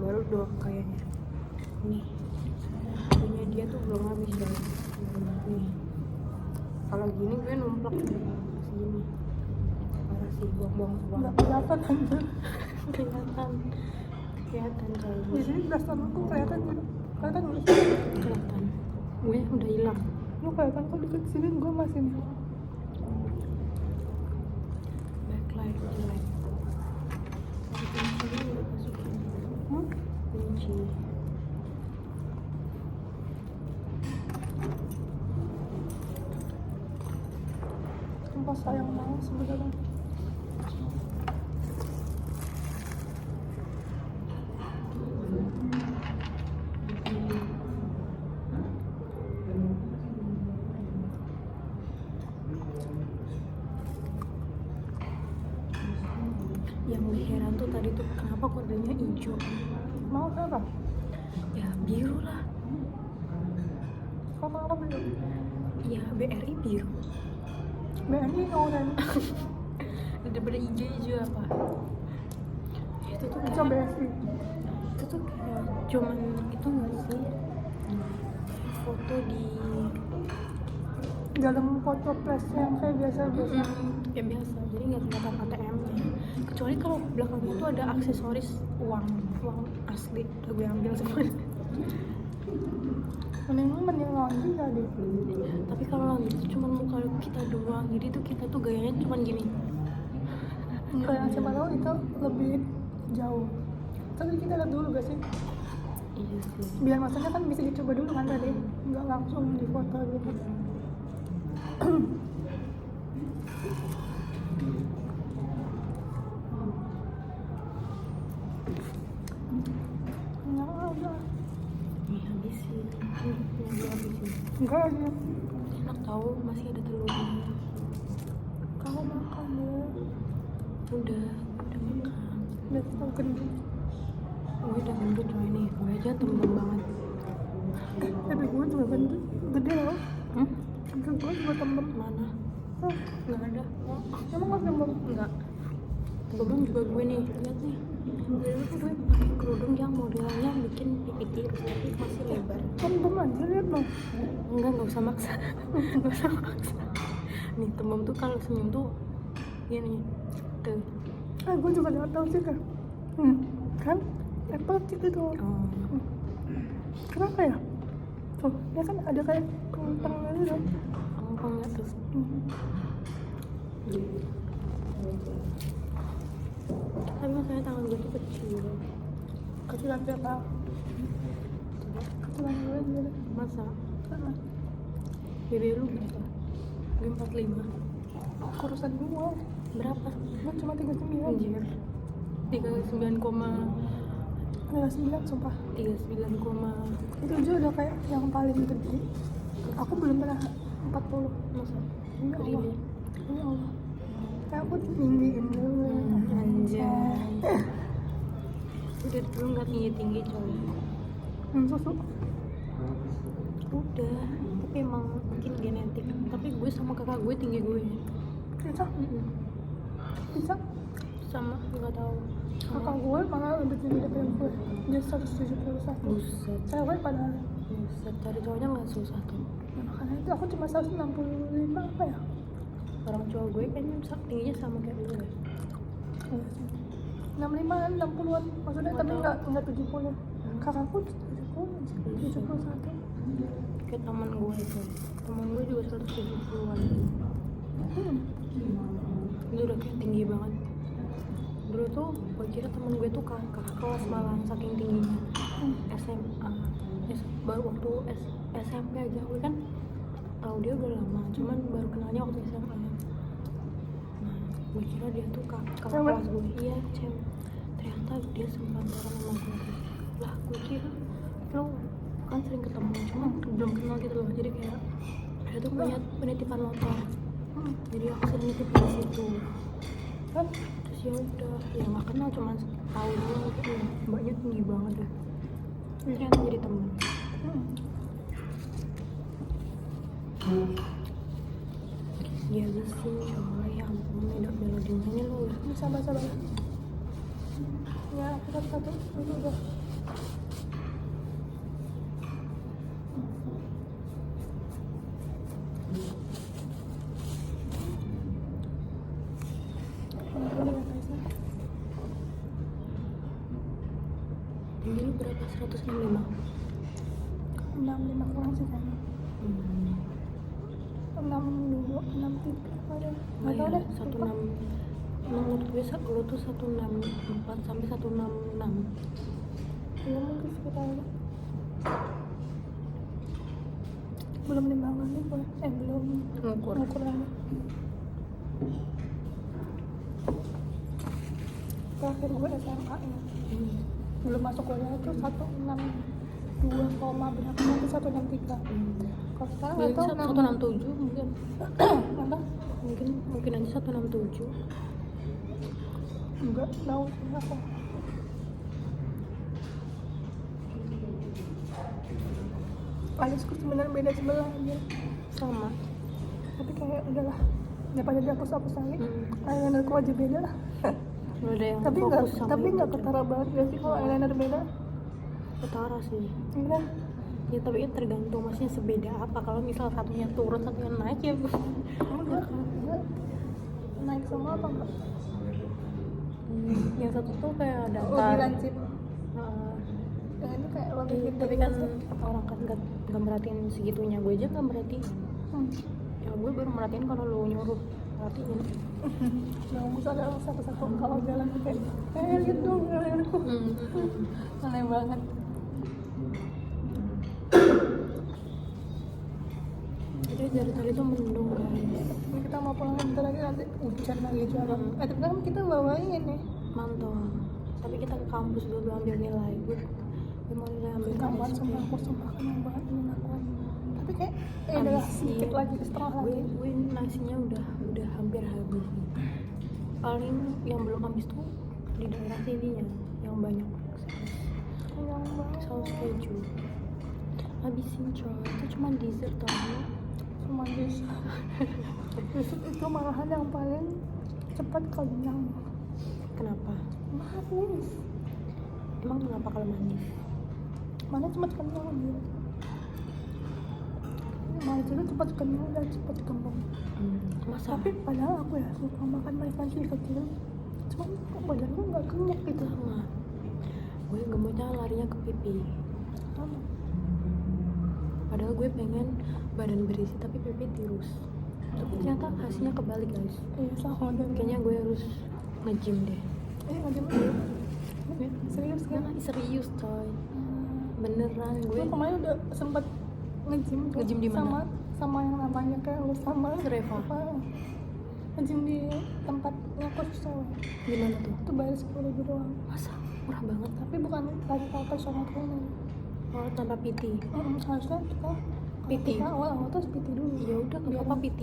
baru doang kayaknya. Nih punya dia tuh belum habis guys. Nih kalau gini gue numplak segini. Parah sih, buang-buang uang. Nggak kelihatan aja. kelihatan coy. Di sini belasan aku kelihatan gitu. Kelihatan nggak? Kelihatan. Gue udah hilang. Lu kelihatan kok deket sini, gue masih nih. Backlight jelek. Kunci udah masukin. Kunci. Sumpah sayang banget sebenarnya. Yang gue heran tuh tadi tuh kenapa kodenya hijau? Mau apa? Ya biru lah. Kamu apa biru? Ya BRI biru. BNI oranye. Daripada hijau apa? Itu tuh Itu BSI. itu tuh kayak cuman itu nggak sih? Foto di Dalam foto flash yang kayak biasa-biasa. kayak biasa, jadi nggak kelihatan ATM-nya. Kecuali kalau belakangnya tuh ada aksesoris uang asli, udah gue ambil semua. Mending laundry kali. Tapi kalau laundry itu cuma muka kita doang, jadi tuh kita tuh gayanya cuma gini. Enggak, yang siapa tahu itu lebih jauh. Tapi kita lihat dulu gak sih? Iya sih. Biar maksudnya kan bisa dicoba dulu kan tadi, nggak langsung di foto gitu. Nggak ada. Nih habisin. Yang gue habisin. Enggak aja. Enak tahu, masih ada telurnya. Kamu makan ya. Udah makan. Udah kita gendut. Gue udah gendut coy nih, gue aja tembem banget. Tapi gue juga gendut, gede loh. Tapi gue juga tembem. Mana? Oh, Nggak ada. emang gak tembem? Enggak. Tembem juga gue nih, lihat nih. Dulu tuh gue pakai kerudung yang modelnya bikin pipi tirus tapi masih lebar. Tembem aja, lihat loh. Nggak usah maksa. Nggak usah maksa. Nih tembem tuh kalau senyum tuh gini. Tuh. Gue juga gak tau sih kan. Kan? Apple gitu tuh. Oh. Kenapa ya? Tuh, ya kan ada kayak kentang gitu kan. Empang nggak tuh? Tapi masalahnya tangan gue tuh kecil. Kecilan berapa? Kecilan gue gimana? Masa? Sama. BB lu berapa? Gue 45. Kurusan gue. Berapa? Gue cuma 39. Anjir. 39, Nggak 9 sumpah. 39, Itu aja udah kayak yang paling gede. Aku belum pernah 40. masa? Ya Allah. Really? Ya Allah. Kayak aku tinggiin dulu. Anjay. Udah dulu nggak tinggi-tinggi coy. Susu. Udah, tapi emang mungkin genetik. Tapi gue sama kakak gue tinggi gue. Bisa? Bisa? Sama, nggak tahu. Kakak gue malah lebih tinggi dari gue. Dia 171. Buset. Cewek padahal. Buset, cari cowoknya nggak susah tuh. Nah, makanya itu aku cuma 165 apa ya? Orang cowok gue kayaknya tingginya sama kayak gue. Iya sih. 65-an, 60-an. Maksudnya tapi Nggak enggak 70. Kakakku 70 sih. 71. Kayak teman gue itu. Teman gue juga 170-an. Itu udah kayak tinggi banget. Dulu tuh gue kira temen gue tuh kakak kelas malah saking tingginya. SMA. Baru waktu SMP aja gue kan tahu dia udah lama, cuman baru kenalnya waktu SMA. Nah, gue kira dia tuh kakak kelas gue. Iya, cewek. Ternyata dia sepantaran sama gue. Lah, gue kira lo kan sering ketemu, cuma belum kenal gitu loh. Jadi kayak dia tuh punya penitipan motor. Jadi aku sering nitip di situ. Terus ya udah, ya nggak kenal, cuman tahu doang gitu. Mbaknya tinggi banget deh. Ternyata jadi temen. Dia sih coy, ya ampun, melodinya ini loh. Sabar. Ya, aku satu-satu. Udah. Ini lu berapa? 165? 65 kurang sih kayaknya. 63 ada. Nggak tahu deh. 16. Menurut gue lu tuh 164 sampai 166. Ya mungkin sekitar itu. Belum nimbangan nih gue. Belum Ngukur. lagi. Terakhir gue SMA ya. Belum masuk kuliah itu 162 koma berapa nanti 163. Kalau sekarang nggak tahu 167 mungkin. apa? Mungkin aja 167. Enggak tahu sih aku. Alisku sebenarnya beda sebelah aja. Sama. Tapi kayak udahlah daripada dihapus-hapus lagi. Eyelinerku aja beda. Udah ada yang Tapi fokus sama nggak itu. ketara banget gak sih kalau eyeliner beda? Ketara sih. Enggak. Ya tapi ya tergantung masih sebeda apa. Kalau misal satunya turun satunya naik ya Enggak. Naik sama apa enggak? yang satu tuh kayak Lebih datar. lancip. Heeh. Yang ini kayak lebih Iya, gede. tapi kan orang kan gak merhatiin segitunya. Gue aja gak merhatiin. Ya gue baru merhatiin kalau lu nyuruh merhatiin. Yang bisa ada satu-satu kalau jalan kayak lihat dong eyelinerku. Aneh banget. Jadi dari tadi tuh mendung guys. Ini kita mau pulang bentar lagi nanti hujan lagi jalan. Tapi kan kita bawa ini nih. Mantap. Tapi kita ke kampus dulu ambil nilai. Gue mau nilai ambil Kamar kampus. sama aku sumpah kenyang banget ini aku. Tapi kayak udah sedikit lagi setengah lagi. Gue nasinya udah hampir habis nih. Paling yang belum habis tuh di daerah sininya yang banyak Kenyang banget. saus keju. Habisin coy, itu cuma dessert tau. Cuma bisa. Itu malahan yang paling cepat kenyang. Kenapa? Manis. Emang kenapa kalau manis? Mana cepat kenyang dia. Manis itu cepat kenyang dan cepat kembang. Masa? Tapi padahal aku ya suka makan manis dari kecil. Cuma badanku nggak kenyang gitu. Sama. Gue gemuknya larinya ke pipi. Sama. Padahal gue pengen badan berisi tapi pipi tirus. Tapi ternyata hasilnya kebalik guys. Sama dan Kayaknya gue harus nge-gym deh. ngajak serius kan? Serius coy. Beneran gue Kemarin udah sempet nge-gym tuh. Nge-gym di mana? Sama yang namanya kayak lu sama Reva. nge-gym di tempatnya khusus cewek. Gimana tuh? Itu bayar 10.000 doang. Masa? Murah banget. Tapi bukan lagi kalau personal trainer. Oh, tanpa PT. Harusnya kita PT. kita awal-awal tuh harus PT dulu. Ya udah gak apa-apa PT.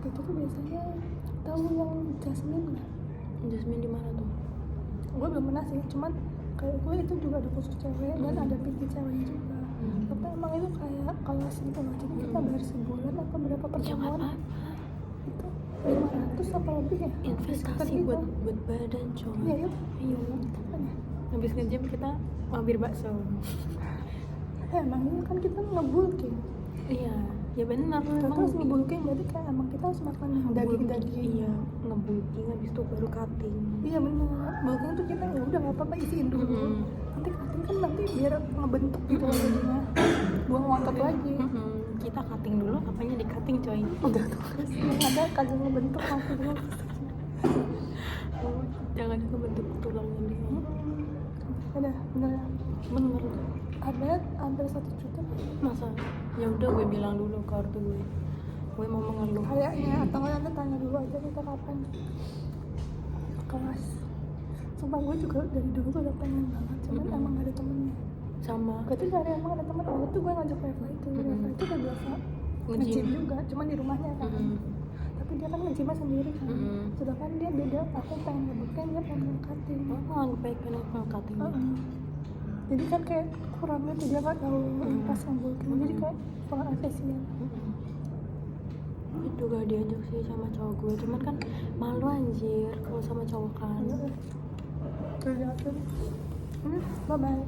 PT tuh biasanya tahu yang Jasmine nggak? Jasmine di mana tuh? Gue belum pernah sih, cuman kayak gue itu juga ada khusus cewek dan ada PT ceweknya juga. Tapi emang itu kayak kalau segitu loh, jadi kita bayar sebulan atau berapa Ya pertemuan apa? itu 500 apa lebih ya? Investasi Sekitar buat gitu. badan coy. Iya yuk. Ayo. Makanya. Habis nge-gym kita mampir bakso. Emang ini kan kita ngebulking. Iya, ya benar. Kita harus ngebulking berarti kayak emang kita harus makan daging-daging. Iya, ngebulking habis itu baru cutting. Iya benar. Bulking tuh kita ya udah nggak apa-apa isiin dulu. Nanti cutting kan nanti biar ngebentuk gitu jadinya. Buang otot lagi. Kita cutting dulu, apanya di cutting coy. Udah tuh. Yang ada kagak ngebentuk langsung dulu. Jangan ngebentuk tulangnya dia. Udah, bener. Bener. Ada hampir 1 juta. Masa? Ya udah gue bilang dulu ke ortu gue. Gue mau mengeluh. Kayaknya atau nggak nanti tanya dulu aja kita kapan kelas. Sumpah gue juga dari dulu tuh udah pengen banget, cuman emang gak ada temennya. Sama Gue tuh cari emang ada temen, waktu itu gue ngajak Reva itu. Reva itu udah biasa nge-gym juga, cuman di rumahnya kan. Tapi dia kan nge-gymnya sendiri kan. Sedangkan dia beda, aku pengen ngebuktiin, dia pengen cutting. oh, gue pengen cutting. Jadi kan kayak kurang gitu, dia gak tahu pas ngebuktiin, jadi kayak kurang efisien. Itu gak diajak sih sama cowok gue, cuman kan malu anjir kalau sama cowok kan. Terus bye bye.